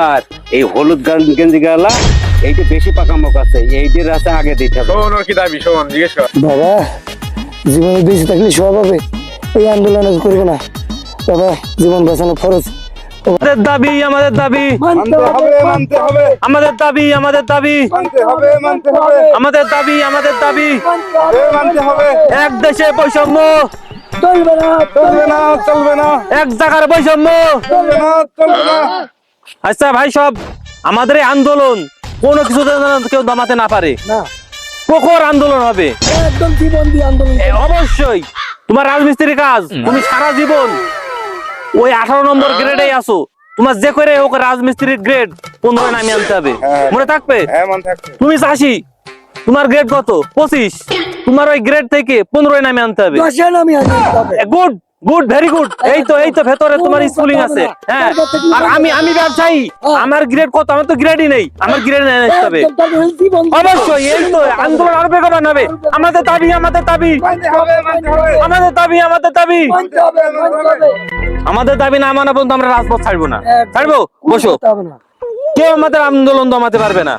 আর এই হলুদ গেঞ্জি গালা এইটা বেশি পাকামোক আছে, এইটির রাস্তা আগে দিতে হবে। শোন, ওর কি দাবি শোন, জিজ্ঞেস কর। বাবা জীবনে বেঁচে থাকলে সব হবে, এই আন্দোলন করবে না বাবা, জীবন বাঁচানো ফরজ। আমাদের দাবি আমাদের দাবি মানতে হবে, মানতে হবে, আমাদের দাবি আমাদের দাবি মানতে হবে, মানতে হবে, আমাদের দাবি আমাদের দাবি মানতে হবে। এক দেশে বৈষম্য চলবে না, চলবে না, চলবে না, এক জায়গার বৈষম্য। চলবে না, চলবে না। আচ্ছা ভাই, সব আমাদের এই আন্দোলন কোনো কিছু কেউ দমাতে না পারে, না প্রখর আন্দোলন হবে। একদম জীবন দিয়ে আন্দোলন অবশ্যই তোমার রাজমিস্ত্রির কাজ, তুমি সারা জীবন ওই 18 নম্বর গ্রেডে আসো, তোমার যে করে হোক রাজমিস্ত্রির গ্রেড 15 নামিয়ে আনতে হবে, মনে থাকবে। হ্যাঁ, মন থাকবে। তুমি চাষি, তোমার গ্রেড কত? 25, তোমার ওই গ্রেড থেকে 15 নামে আনতে হবে। আমি গুড গুড, ভেরি গুড। এই তো ভেতরে তোমার স্কুলিং আছে। হ্যাঁ, আর আমি ব্যবসায়ী, আমার গ্রেড কত? আমার তো গ্রেডই নেই, আমার গ্রেড নিতে হবে। অবশ্যই এই তো আন্দোলন আরো বেগবান হবে। আমাদের দাবি আমাদের দাবি মানতে হবে, মানতে হবে, আমাদের দাবি আমাদের দাবি মানতে হবে, মানতে হবে। আমাদের দাবি না মানা পর্যন্ত আমরা রাজপথ ছাড়বো না। ছাড়বো? বসো, কেউ আমাদের আন্দোলন দমাতে পারবে না।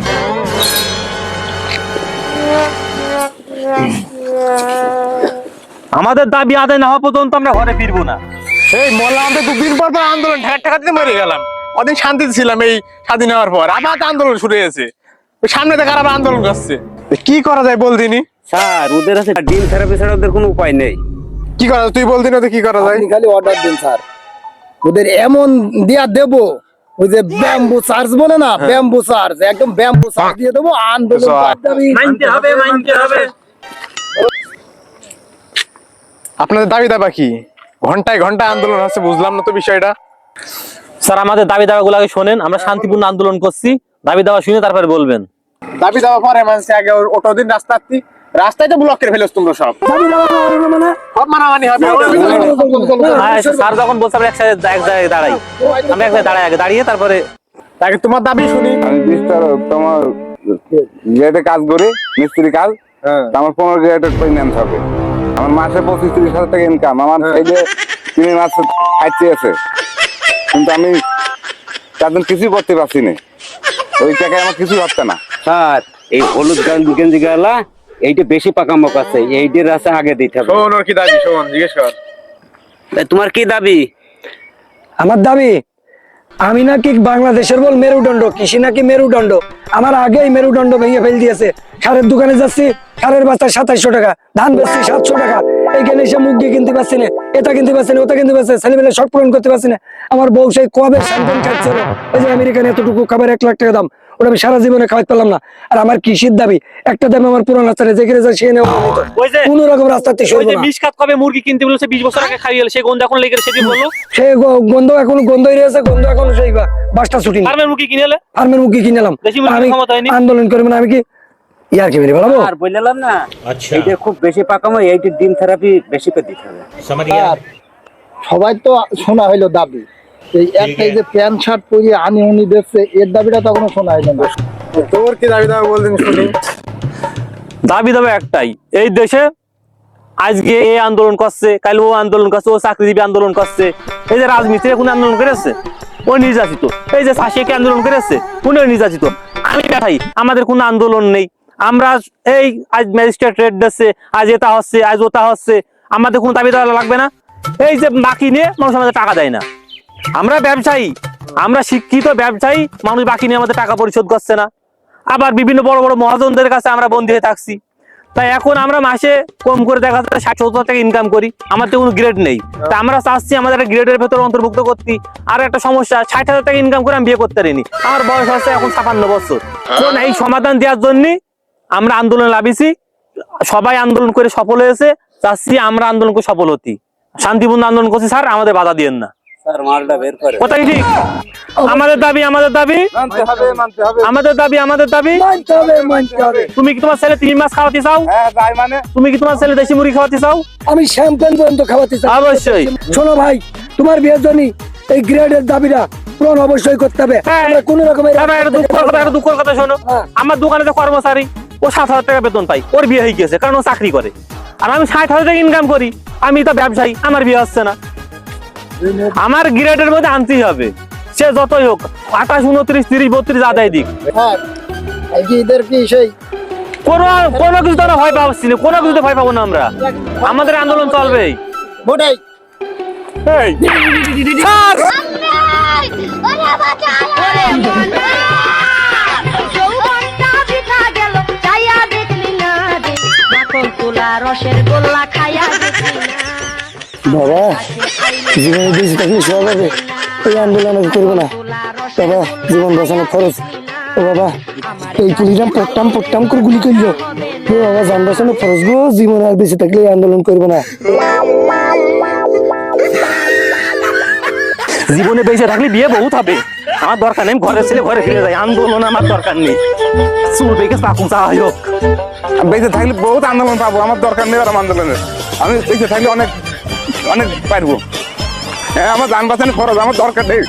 আমাদের দাবি আদায় না হওয়া পর্যন্ত আমরা ঘরে ফিরবো না। এই মোল্লা, আমরা 2 দিন পর আন্দোলন ঠেকা দিতে মরে গেলাম। অনেক শান্তিতে ছিলাম এই স্বাধীন হওয়ার পর, আবার আন্দোলন শুরু হয়েছে। ওই সামনে থেকে আবার আন্দোলন করছে। কি করা যায় বল দিনি? স্যার ওদের আছে ডিম থেরাপি ছাড়া ওদের কোনো উপায় নেই। কি করা যায় তুই বল দিনি, ওদের কি করা যায়? আপনি খালি অর্ডার দিন স্যার, ওদের এমন দিয়া দেবো, ওই যে ব্যাম্বু চার্জ বলে না, ব্যাম্বু চার্জ, একদম ব্যাম্বু চার্জ দিয়ে দেবো। আন্দোলন মানতে হবে মানতে হবে। আপনাদের দাবি দাবা কি? ঘন্টায় ঘন্টায় আন্দোলন হচ্ছে, বুঝলাম না তো বিষয়টা। স্যার আমাদের দাবি দাবা গুলো আগে শোনেন, আমরা শান্তিপূর্ণ আন্দোলন করছি, দাবি দাবা শুনে তারপরে বলবেন। দাবি দাবা পরে মানুষ আগে ওটো দিন রাস্তায় তো ব্লক করে ফেলেছ তোমরা সব। সব মানামানি হবে। স্যার যখন বলছে আমরা এক জায়গায় দাঁড়াই, আমরা এক জায়গায় দাঁড়াই, আগে দাঁড়িয়ে তারপরে আগে তোমার দাবি শুনি। আমি তোমার গ্রেডে কাজ করি, মিস্ত্রি কাজ। আমার 15 গ্রেডের ফাইন্যান্স হবে। আমার মাসে 25-30 হাজার টাকা ইনকাম। আমার এই যে 3 মাস খাইতে আছে, কিন্তু আমি তাদের কিছুই করতে পারছি না। ওই টাকায় আমার কিছুই হচ্ছে না। স্যার এই হলুদ গেঞ্জি গালা এইটা বেশি পাকামোক আছে, এইটির রাস্তা আগে দিতে হবে। শোন, ওর কি দাবি শোন, জিজ্ঞেস কর। তোমার কি দাবি? আমার দাবি, আমি নাকি বাংলাদেশের বল মেরুদণ্ড, কৃষি নাকি মেরুদণ্ড। আমার আগেই মেরুদণ্ড ভেঙে ফেল দিয়েছে। সারের দোকানে যাচ্ছি, সারের বাস্তায় 2700 টাকা, ধান বেচছি 700 টাকা। এইখানে এসে মুরগি কিনতে পারছি না, এটা কিনতে পারছি না, ওটা কিনতে পারছি না, ছেলেমেলে শখ পূরণ করতে পারছি না। আমার বউ সেই কবে শ্যাম্পেন খাচ্ছিল, ওই যে আমেরিকান এতটুকু খাবার 1 লাখ টাকা দাম, ওটা আমি সারা জীবনে খাওয়াতে পারলাম না। আর আমার কৃষির দাবি, একটা দাবি আমার পুরো রাস্তায় যেখানে যায় সে নেওয়া কোন রকম রাস্তাতে ওই যে মিসকাত কবে মুরগি কিনতে বলেছে 20 বছর আগে খাইয়ে সে গন্ধ এখন লেগে সেটি বললো। সে গন্ধ এখন গন্ধই রয়েছে, গন্ধ এখন সেই বাসটা ছুটি ফার্মের মুরগি কিনে এলে, ফার্মের মুরগি কিনেলাম। দেশি মুরগির আমি ক্ষমতা হয়নি। আন্দোলন করবো না, আমি কি ইয়ার কি মেরে বলবো? আর বললাম না, এইটা খুব বেশি পাকামো, এইটির ডিম থেরাপি বেশি করে দিতে হবে। সবাই তো শোনা হইলো দাবি, এই একটাই যে প্যান্ট শার্ট পরিয়ে আনি উনি দেখছে, এর দাবিটা তখনও শোনা হইলো না। তোর কি দাবি দাবা বল দিন শুনি। দাবি দাবা একটাই, এই দেশে আজকে এই আন্দোলন করছে, কাল ও আন্দোলন করছে, ও চাকরিজীবী আন্দোলন করছে, এই যে রাজমিস্ত্রি কোন আন্দোলন করেছে, ও নির্যাতিত, এই যে চাষিকে আন্দোলন করেছে, উনিও নির্যাতিত। আমি দেখাই আমাদের কোনো আন্দোলন নেই, আমরা এই আজ ম্যাজিস্ট্রেট রেড দিচ্ছে, আজ এটা হচ্ছে, আজ ওটা হচ্ছে, আমাদের কোনো দাবি দেওয়া লাগবে না। এই যে বাকি নিয়ে মানুষ আমাদের টাকা দেয় না, আমরা ব্যবসায়ী, আমরা শিক্ষিত ব্যবসায়ী, মানুষ বাকি নিয়ে আমাদের টাকা পরিশোধ করছে না। আবার বিভিন্ন বড় বড় মহাজনদের কাছে আমরা বন্দী হয়ে থাকছি। তাই এখন আমরা মাসে কম করে দেখা যাচ্ছে 60-70 টাকা ইনকাম করি, আমার তো কোনো গ্রেড নেই। তা আমরা চাচ্ছি আমাদের গ্রেডের ভেতরে অন্তর্ভুক্ত করতে। আর একটা সমস্যা, 60,000 টাকা ইনকাম করে আমি বিয়ে করতে পারিনি, আমার বয়স হচ্ছে এখন 56 বছর। কোন এই সমাধান দেওয়ার জন্য আমরা আন্দোলন লাভিছি, সবাই আন্দোলন করে সফল হয়েছে, চাচ্ছি আমরা আন্দোলন করে সফল হতি। শান্তিপূর্ণ আন্দোলন করছি স্যার, আমাদের বাধা দিয়েন না। স্যার মালটা বের করে। কথা কি ঠিক? আমাদের দাবি আমাদের দাবি মানতে হবে, মানতে হবে। আমাদের দাবি আমাদের দাবি। মানতে হবে, মানতে হবে। তুমি কি তোমার ছেলে 3 মাস খাওয়াতে চাও? হ্যাঁ, তাই মানে তুমি কি তোমার ছেলে দেশি মুরগি খাওয়াতে চাও? আমি শ্যাম্পেন পর্যন্ত খাওয়াতে চাই। অবশ্যই। শোনো ভাই, তোমার বিয়ের জন্য এই গ্রেডের দাবিটা পূরণ অবশ্যই করতে হবে। আমরা কোনো রকমের একটা দুঃখের কথা শোনো, আমার দোকানে যে কর্মচারী, ও 7,000 টাকা বেতন পাই, ওর বিয়ে হয়ে গেছে, কারণ ও চাকরি করে। আর আমি 60,000 টাকা ইনকাম করি, আমি তো ব্যবসায়ী, আমার বিয়ে হচ্ছে না। আমার গ্রেডের মধ্যে আনতেই হবে। সে যতই হোক 28, 29, 30, 32 আদায় দিক, আর এই যে এদের কি সেই কোনো কোনো কিছু তো আমরা ভয় পাচ্ছি না, কোনো কিছুতে ভয় পাবো না আমরা, আমাদের আন্দোলন চলবেই। ভোটাই এই ছাড়! ওরে বাঁচালা যৌবনটা বৃথা গেল চাইয়া দেখলি না রে মাখন তোলা রসের গোল্লা খাইয়া দেখলি না বাবা জীবনে বেঁচে থাকলে সব হবে, এই আন্দোলন করবো না বাবা, জীবন বাঁচানো খরচ। ও বাবা এই পুলিশরা পট্টাম করে গুলি করলো, ও বাবা যান বাঁচানো খরচ গো, জীবন আর বেঁচে থাকলে এই আন্দোলন করবো না। জীবনে বেঁচে থাকলে বিয়ে বহুত হবে, আমার দরকার নেই, ঘরে ছেলে ঘরে ফিরে যায়, আন্দোলন আমার দরকার নেই, চুল বেঁকে চাকু চাওয়া হোক। আমি বেঁচে থাকলে বহুত আন্দোলন পাবো, আমার দরকার নেই আর আন্দোলনের। আমি বেঁচে থাকলে অনেক অনেক পারবো। হ্যাঁ, আমার যান বাঁচানো খরচ, আমার দরকার নেই।